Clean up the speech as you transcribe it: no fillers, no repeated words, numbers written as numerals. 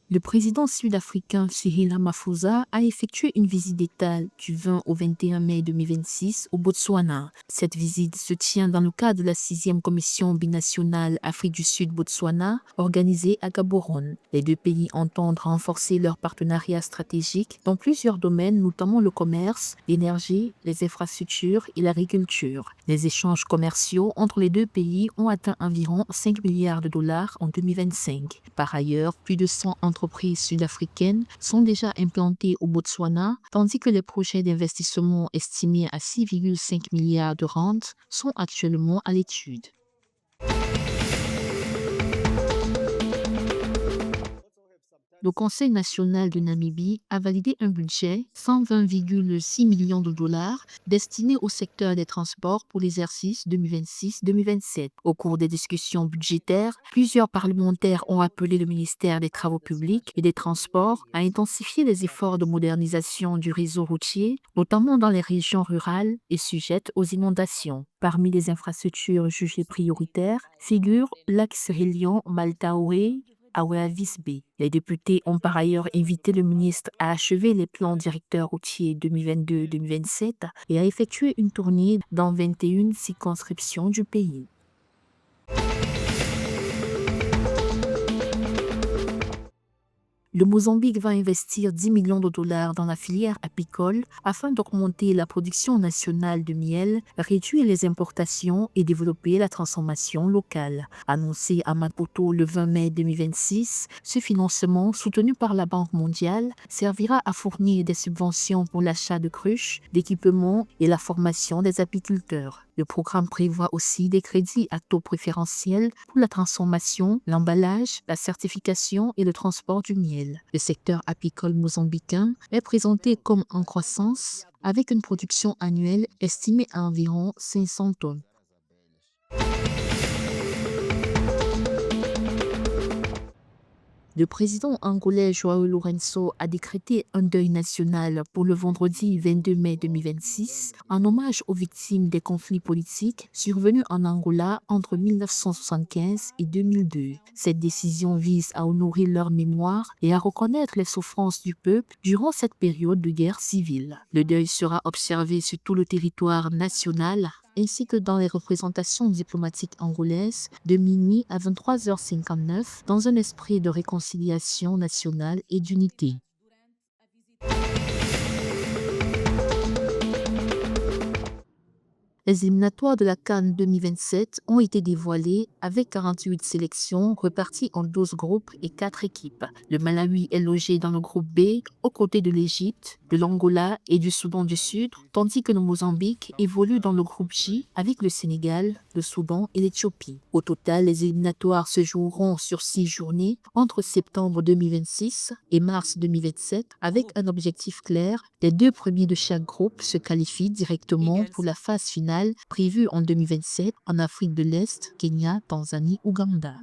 Le président sud-africain Cyril Ramaphosa a effectué une visite d'État du 20 au 21 mai 2026 au Botswana. Cette visite se tient dans le cadre de la 6e commission binationale Afrique du Sud-Botswana organisée à Gaborone. Les deux pays entendent renforcer leur partenariat stratégique dans plusieurs domaines, notamment le commerce, l'énergie, les infrastructures et l'agriculture. Les échanges commerciaux entre les deux pays ont atteint environ 5 milliards de dollars en 2025. Par ailleurs, plus de 100 entreprises sud-africaines sont déjà implantées au Botswana, tandis que les projets d'investissement estimés à 6,5 milliards de rentes sont actuellement à l'étude. Le Conseil national de Namibie a validé un budget 120,6 millions de dollars destiné au secteur des transports pour l'exercice 2026-2027. Au cours des discussions budgétaires, plusieurs parlementaires ont appelé le ministère des Travaux publics et des Transports à intensifier les efforts de modernisation du réseau routier, notamment dans les régions rurales et sujettes aux inondations. Parmi les infrastructures jugées prioritaires figure l'axe reliant Maltaoé à Wavis-B. Les députés ont par ailleurs invité le ministre à achever les plans directeurs routiers 2022-2027 et à effectuer une tournée dans 21 circonscriptions du pays. Le Mozambique va investir 10 millions de dollars dans la filière apicole afin d'augmenter la production nationale de miel, réduire les importations et développer la transformation locale. Annoncé à Maputo le 20 mai 2026, ce financement, soutenu par la Banque mondiale, servira à fournir des subventions pour l'achat de cruches, d'équipements et la formation des apiculteurs. Le programme prévoit aussi des crédits à taux préférentiel pour la transformation, l'emballage, la certification et le transport du miel. Le secteur apicole mozambicain est présenté comme en croissance avec une production annuelle estimée à environ 500 tonnes. Le président angolais João Lourenço a décrété un deuil national pour le vendredi 22 mai 2026 en hommage aux victimes des conflits politiques survenus en Angola entre 1975 et 2002. Cette décision vise à honorer leur mémoire et à reconnaître les souffrances du peuple durant cette période de guerre civile. Le deuil sera observé sur tout le territoire national ainsi que dans les représentations diplomatiques angolaises de minuit à 23h59 dans un esprit de réconciliation nationale et d'unité. Les éliminatoires de la CAN 2027 ont été dévoilés avec 48 sélections réparties en 12 groupes et 4 équipes. Le Malawi est logé dans le groupe B aux côtés de l'Égypte, de l'Angola et du Soudan du Sud, tandis que le Mozambique évolue dans le groupe J avec le Sénégal, le Soudan et l'Éthiopie. Au total, les éliminatoires se joueront sur 6 journées entre septembre 2026 et mars 2027 avec un objectif clair. Les 2 premiers de chaque groupe se qualifient directement pour la phase finale prévue en 2027 en Afrique de l'Est, Kenya, Tanzanie, Ouganda.